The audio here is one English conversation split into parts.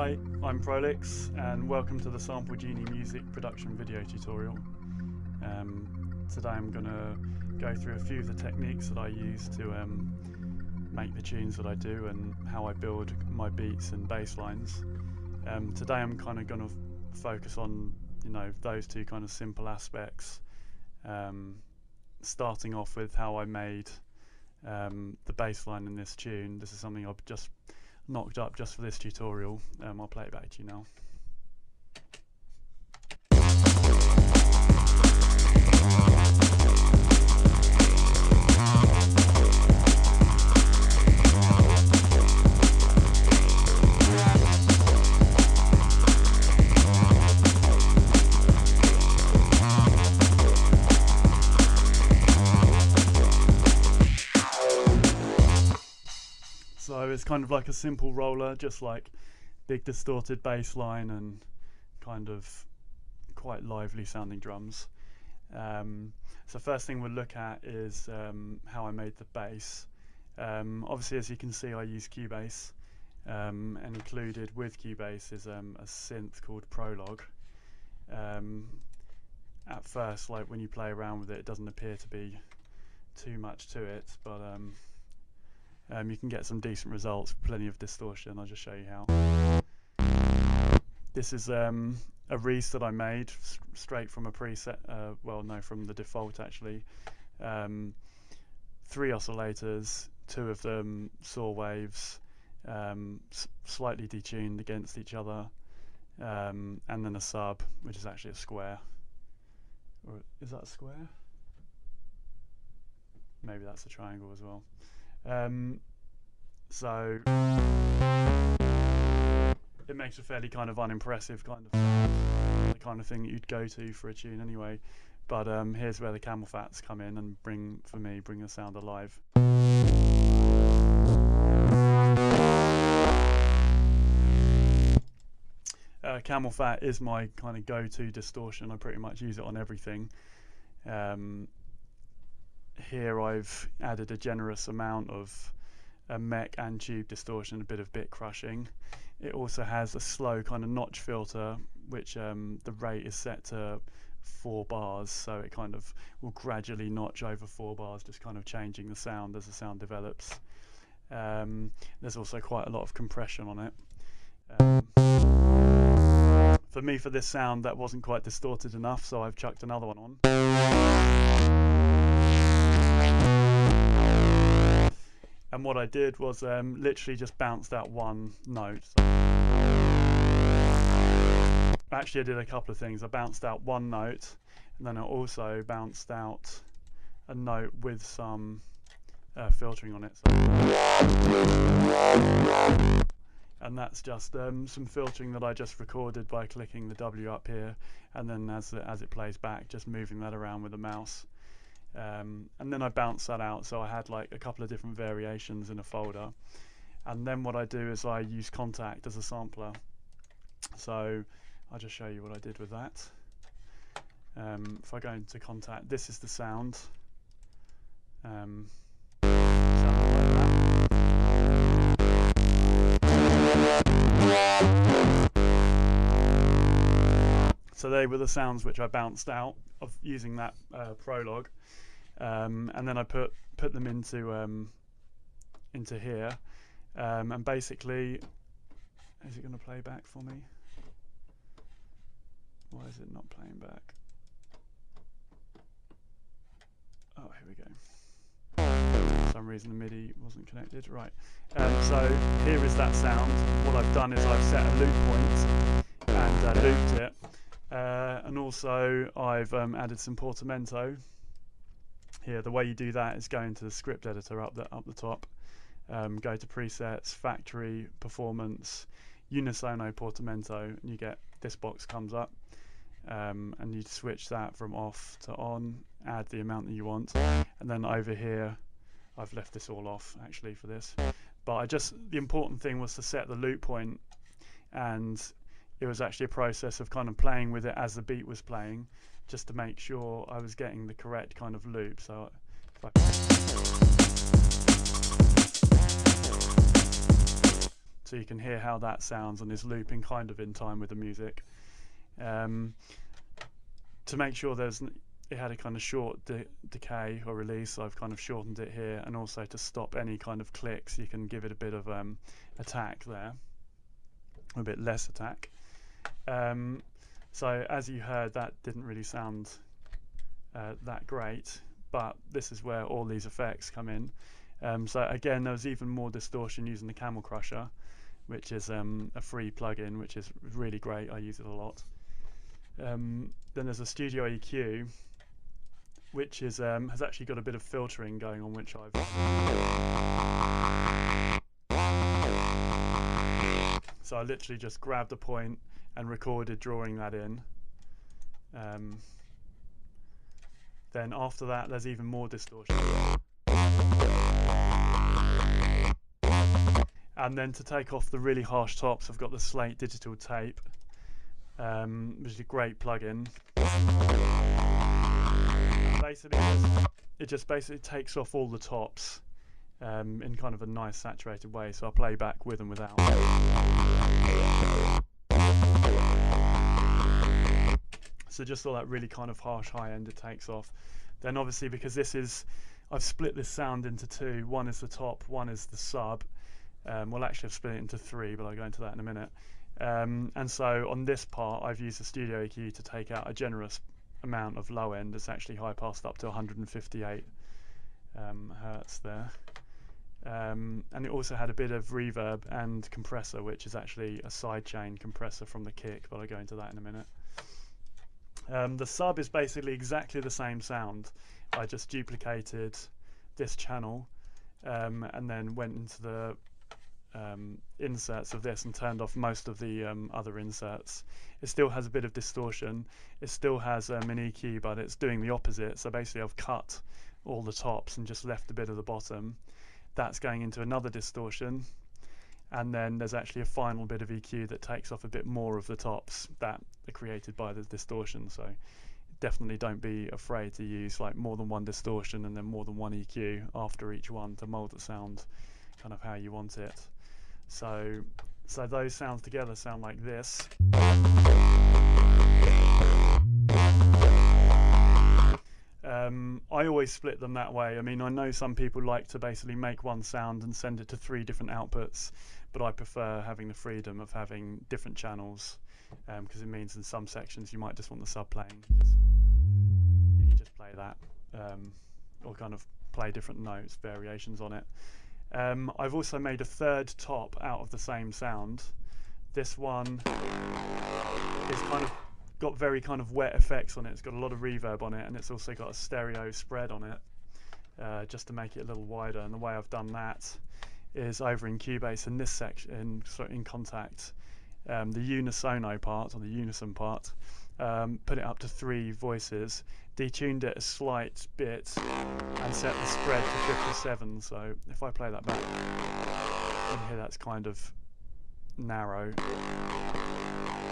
Hi, I'm Prolix and welcome to the Sample Genie music production video tutorial. Today I'm going to go through a few of the techniques that I use to make the tunes that I do and how I build my beats and bass lines. Today I'm kind of going to focus on those two kind of simple aspects, starting off with how I made the bass line in this tune. This is something I've just knocked up just for this tutorial. I'll play it back to you now. So it's kind of like a simple roller, just like big distorted bass line and kind of quite lively sounding drums. So first thing we'll look at is how I made the bass. Obviously, as you can see, I use Cubase, and included with Cubase is a synth called Prolix. At first, like when you play around with it, it doesn't appear to be too much to it, but you can get some decent results, plenty of distortion. I'll just show you how. This is a Reese that I made straight from a preset, from the default actually. 3 oscillators, 2 of them saw waves, slightly detuned against each other, and then a sub, which is actually a square. Or is that a square? Maybe that's a triangle as well. So it makes a fairly kind of unimpressive kind of sound, the kind of thing that you'd go to for a tune anyway. But here's where the camel fats come in and bring the sound alive. Camel fat is my kind of go-to distortion. I pretty much use it on everything. Here I've added a generous amount of mech and tube distortion, a bit of bit crushing. It also has a slow kind of notch filter, which the rate is set to 4 bars, so it kind of will gradually notch over 4 bars, just kind of changing the sound as the sound develops. There's also quite a lot of compression on it. For me, for this sound, that wasn't quite distorted enough, so I've chucked another one on. And what I did was literally just bounced out one note. Actually, I did a couple of things. I bounced out one note, and then I also bounced out a note with some filtering on it. And that's just some filtering that I just recorded by clicking the W up here, and then as it plays back, just moving that around with the mouse. And then I bounce that out, so I had like a couple of different variations in a folder. And then what I do is I use Contact as a sampler. So I'll just show you what I did with that. If I go into Contact, this is the sound. Sound like that. So they were the sounds which I bounced out of using that Prolix. And then I put them into here, and basically, is it going to play back for me? Why is it not playing back? Oh, here we go. For some reason the MIDI wasn't connected. Right. So here is that sound. What I've done is I've set a loop point and looped it, and also I've added some portamento. Here, the way you do that is go into the script editor up the top, go to presets, factory, performance, unisono portamento, and you get this box comes up, and you switch that from off to on, add the amount that you want, and then over here I've left this all off actually for this, but the important thing was to set the loop point, and it was actually a process of kind of playing with it as the beat was playing, just to make sure I was getting the correct kind of loop. So if I so you can hear how that sounds and is looping kind of in time with the music. To make sure it had a kind of short decay or release, so I've kind of shortened it here, and also to stop any kind of clicks you can give it a bit of attack there, a bit less attack. So as you heard, that didn't really sound that great, but this is where all these effects come in. So again, there was even more distortion using the Camel Crusher, which is a free plugin, which is really great. I use it a lot. Then there's a Studio EQ, which is has actually got a bit of filtering going on, which I've so I literally just grabbed a point and recorded drawing that in. Then after that, there's even more distortion. And then to take off the really harsh tops, I've got the Slate Digital Tape, which is a great plugin. Basically, it just basically takes off all the tops in kind of a nice saturated way, so I'll play back with and without. So just all that really kind of harsh high end it takes off. Then obviously, because I've split this sound into two. One is the top, one is the sub. Well, actually I've split it into three, but I'll go into that in a minute. And so on this part, I've used the Studio EQ to take out a generous amount of low end. It's actually high passed up to 158 hertz there. And it also had a bit of reverb and compressor, which is actually a sidechain compressor from the kick, but I'll go into that in a minute. The sub is basically exactly the same sound. I just duplicated this channel and then went into the inserts of this and turned off most of the other inserts. It still has a bit of distortion. It still has an EQ, but it's doing the opposite. So basically I've cut all the tops and just left a bit of the bottom. That's going into another distortion. And then there's actually a final bit of EQ that takes off a bit more of the tops that are created by the distortion. So definitely don't be afraid to use like more than one distortion and then more than one EQ after each one to mold the sound kind of how you want it. So those sounds together sound like this. I always split them that way. I mean, I know some people like to basically make one sound and send it to 3 different outputs, but I prefer having the freedom of having different channels, because it means in some sections you might just want the sub playing. You can just play that, or kind of play different notes, variations on it. I've also made a third top out of the same sound. This one is kind of got very kind of wet effects on it. It's got a lot of reverb on it, and it's also got a stereo spread on it, just to make it a little wider. And the way I've done that is over in Cubase in this section, in Contact, the unisono part, or the unison part, put it up to 3 voices, detuned it a slight bit, and set the spread to 57. So if I play that back, you can hear that's kind of narrow.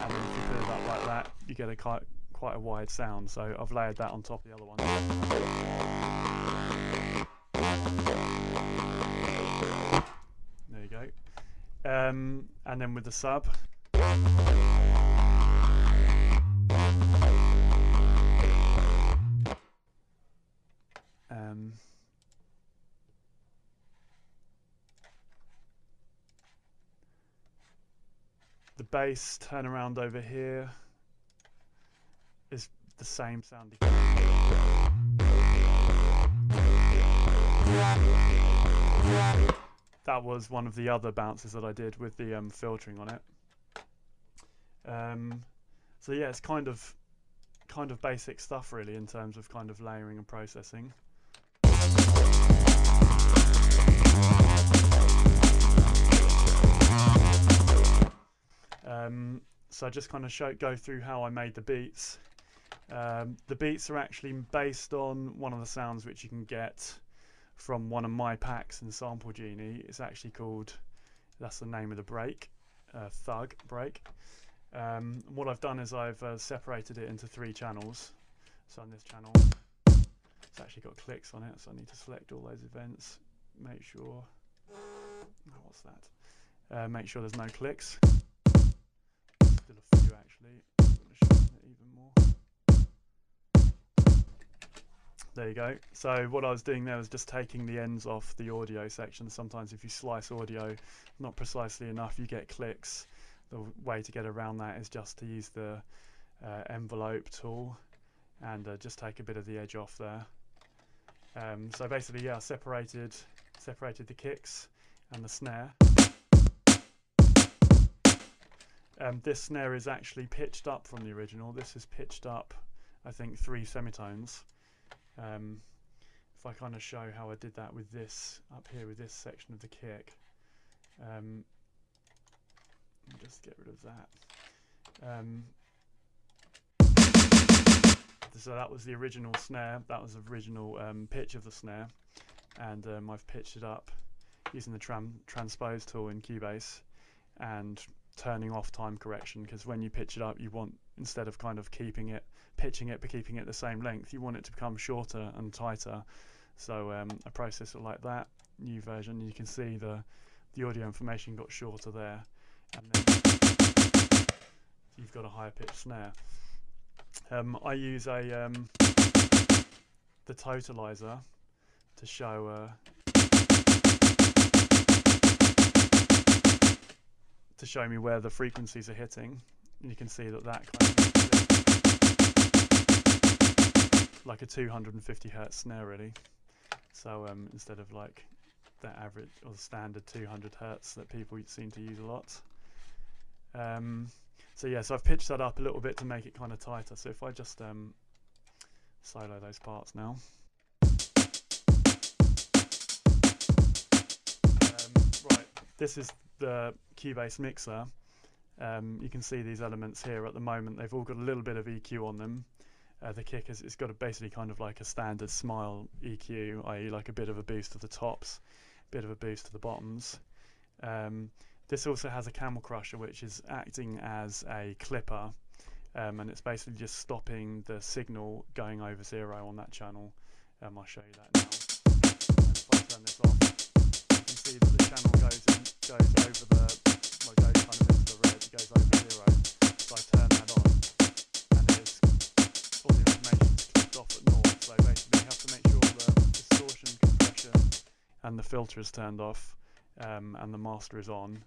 And then if you put it up like that, you get a quite a wide sound. So I've layered that on top of the other one. There you go. And then with the sub, the bass turnaround over here is the same sound. That was one of the other bounces that I did with the filtering on it. So yeah, it's kind of basic stuff really in terms of kind of layering and processing. So I just kind of go through how I made the beats. The beats are actually based on one of the sounds which you can get from one of my packs in Sample Genie. It's actually called, that's the name of the break, Thug break. What I've done is I've separated it into 3 channels. So on this channel, it's actually got clicks on it, so I need to select all those events, make sure, oh, what's that? Make sure there's no clicks. Still a few actually. I'm going to shorten it even more. There you go. So what I was doing there was just taking the ends off the audio section. Sometimes if you slice audio not precisely enough, you get clicks. The way to get around that is just to use the envelope tool and just take a bit of the edge off there. So basically, yeah, I separated the kicks and the snare. This snare is actually pitched up from the original. This is pitched up, I think, 3 semitones. If I kind of show how I did that with this up here with this section of the kick, let me just get rid of that. So that was the original snare, that was the original pitch of the snare, and I've pitched it up using the transpose tool in Cubase and turning off time correction, because when you pitch it up you want, instead of kind of pitching it but keeping it the same length, you want it to become shorter and tighter. So I process it like that. New version, you can see the audio information got shorter there, and then you've got a higher pitched snare. I use the totalizer to show me where the frequencies are hitting, and you can see that kind of like a 250 hertz snare really. So instead of like the average or the standard 200 hertz that people seem to use a lot. So yeah, so I've pitched that up a little bit to make it kind of tighter. So if I just solo those parts now. Right, this is the Cubase mixer. You can see these elements here at the moment. They've all got a little bit of EQ on them. The kick it's got basically kind of like a standard smile EQ, i.e. like a bit of a boost to the tops, a bit of a boost to the bottoms. This also has a camel crusher, which is acting as a clipper, and it's basically just stopping the signal going over 0 on that channel. I'll show you that now. And if I turn this off, you can see that the channel goes over the, well, goes kind of into the red, it goes over 0. So I turn that on, and all the information is clipped off at 0. So basically you have to make sure the distortion, compression, and the filter is turned off, and the master is on.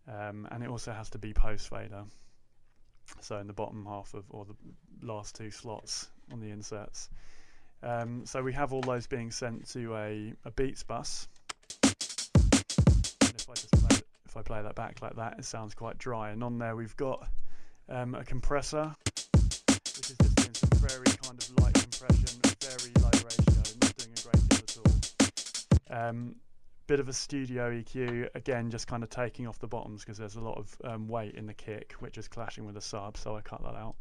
And it also has to be post fader, so in the bottom half of, or the last 2 slots on the inserts. So we have all those being sent to a Beats bus, and if I play that back like that, it sounds quite dry. And on there we've got a compressor, which is just doing some very kind of light compression, very low ratio, not doing a great deal at all. Bit of a studio EQ, again just kind of taking off the bottoms because there's a lot of weight in the kick which is clashing with the sub, so I cut that out.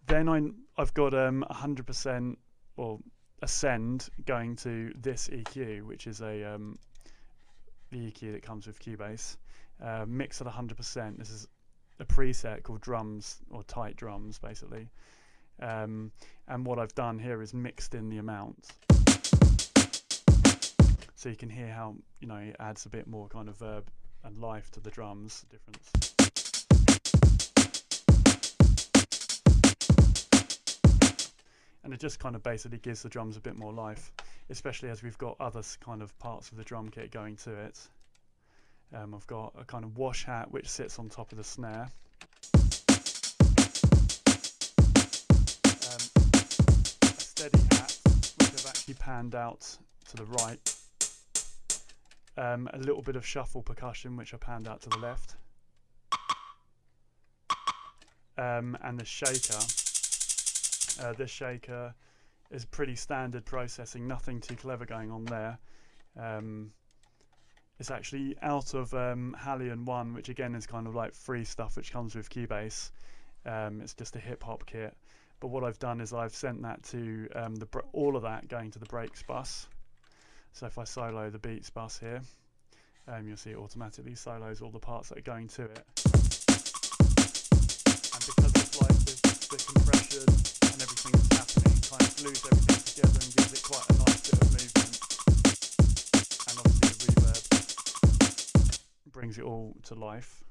Then I've got 100% or ascend going to this EQ, which is the EQ that comes with Cubase. Mix at 100%. This is a preset called drums, or tight drums basically. And what I've done here is mixed in the amount. So you can hear how, you know, it adds a bit more kind of verb and life to the drums, difference. And it just kind of basically gives the drums a bit more life, especially as we've got other kind of parts of the drum kit going to it. I've got a kind of wash hat which sits on top of the snare. A steady hat which I've actually panned out to the right. A little bit of shuffle percussion which I panned out to the left, and the shaker. This shaker is pretty standard processing, nothing too clever going on there. It's actually out of Hallion 1, which again is kind of like free stuff which comes with Cubase. It's just a hip hop kit, but what I've done is I've sent that to all of that going to the breaks bus. So if I solo the Beats bus here, you'll see it automatically solos all the parts that are going to it. And because it's like the compression and everything that's happening, it kind of glues everything together and gives it quite a nice bit of movement. And obviously the reverb. brings it all to life.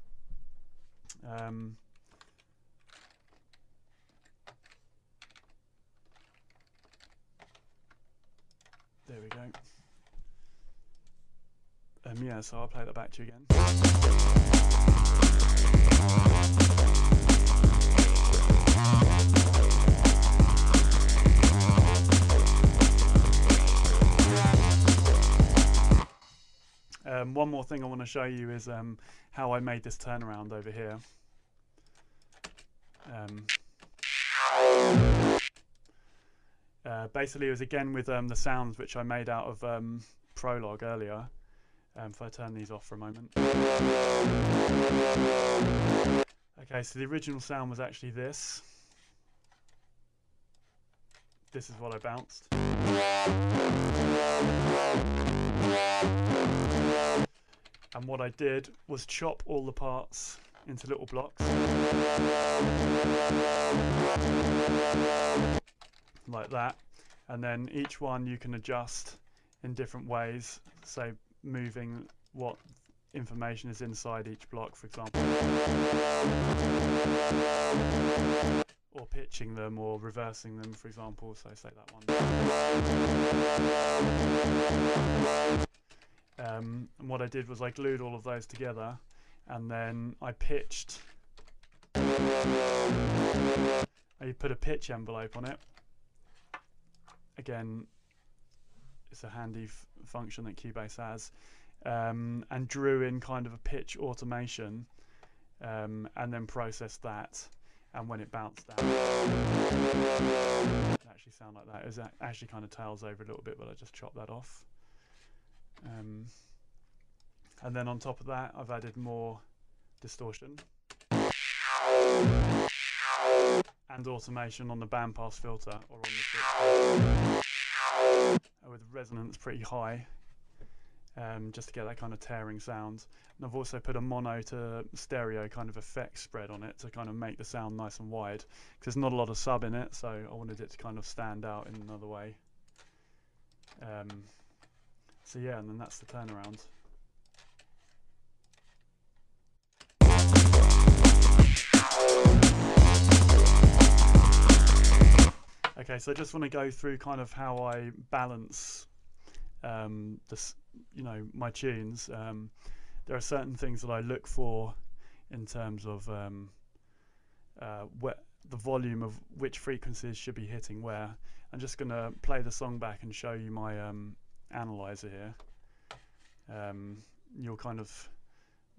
There we go. Yeah, so I'll play that back to you again. One more thing I want to show you is how I made this turnaround over here. Basically, it was again with the sounds which I made out of Prolix earlier. If I turn these off for a moment. Okay, so the original sound was actually this. This is what I bounced. And what I did was chop all the parts into little blocks. Like that. And then each one you can adjust in different ways. So moving what information is inside each block, for example. Or pitching them or reversing them, for example. So say that one. And what I did was I glued all of those together, and then I pitched. I put a pitch envelope on it. Again, it's a handy function that Cubase has, and drew in kind of a pitch automation, and then processed that. And when it bounced out, it actually sounded like that. It was actually kind of tails over a little bit, but I just chopped that off. And then on top of that, I've added more distortion and automation on the bandpass filter or on the switch with resonance pretty high, just to get that kind of tearing sound. And I've also put a mono to stereo kind of effect spread on it to kind of make the sound nice and wide, because there's not a lot of sub in it, so I wanted it to kind of stand out in another way. So yeah, and then that's the turnaround. Okay, so I just want to go through kind of how I balance my tunes. There are certain things that I look for in terms of the volume of which frequencies should be hitting where. I'm just going to play the song back and show you my analyzer here. You'll kind of,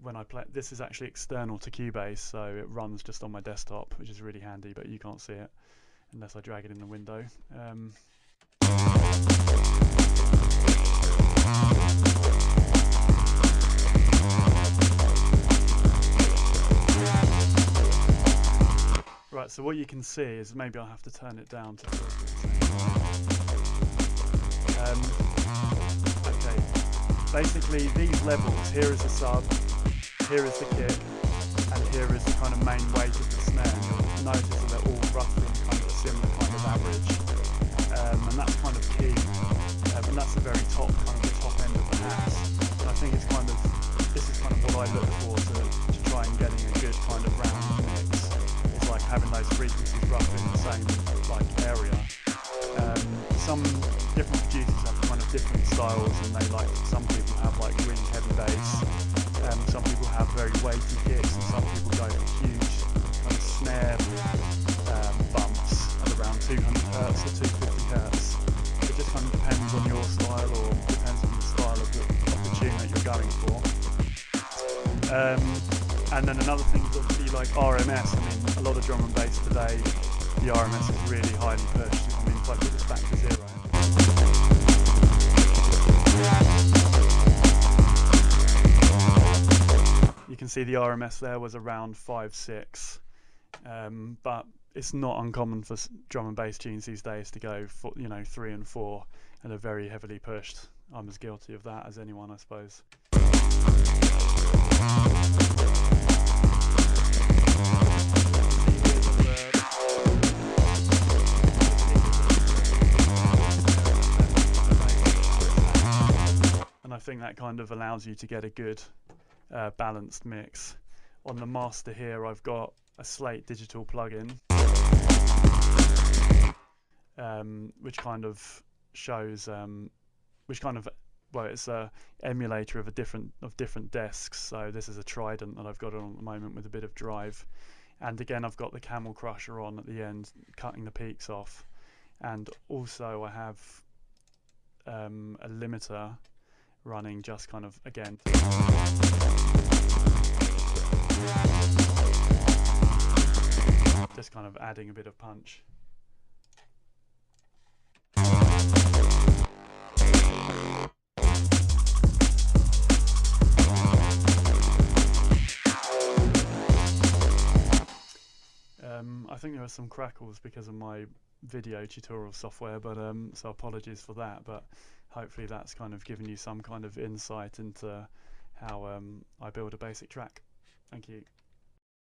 when I play, this is actually external to Cubase, so it runs just on my desktop, which is really handy, but you can't see it unless I drag it in the window. Right, so what you can see is, maybe I'll have to turn it down to okay, basically these levels, here is the sub, here is the kick, and here is the kind of main weight of the snare, and you'll notice that they're all roughly kind of a similar kind of average, and that's kind of key, and that's the very top, kind of the top end of the house. And I think it's kind of, this is kind of what I look for to try and getting a good kind of round mix. It's like having those frequencies roughly in the same like area. Some different producers have kind of different styles, and they like, some people have like really heavy bass, some people have very weighty kicks, and some people go for huge kind of snare bumps at around 200 Hz or 250 Hz. It just kind of depends on your style, or depends on the style of the tune that you're going for. And then another thing is obviously like RMS. I mean, a lot of drum and bass today, the RMS is really highly pushed. I mean, if I put this back to 0. You can see the RMS there was around 5-6, but it's not uncommon for drum and bass tunes these days to go for, 3 and 4, and are very heavily pushed. I'm as guilty of that as anyone, I suppose. And I think that kind of allows you to get a good balanced mix. On the master here I've got a Slate digital plugin, which kind of shows well, it's a emulator of different desks. So this is a Trident that I've got on at the moment with a bit of drive, and again I've got the Camel Crusher on at the end, cutting the peaks off, and also I have a limiter running, just kind of again just kind of adding a bit of punch. I think there are some crackles because of my video tutorial software, but so apologies for that, but hopefully that's kind of given you some kind of insight into how I build a basic track. Thank you.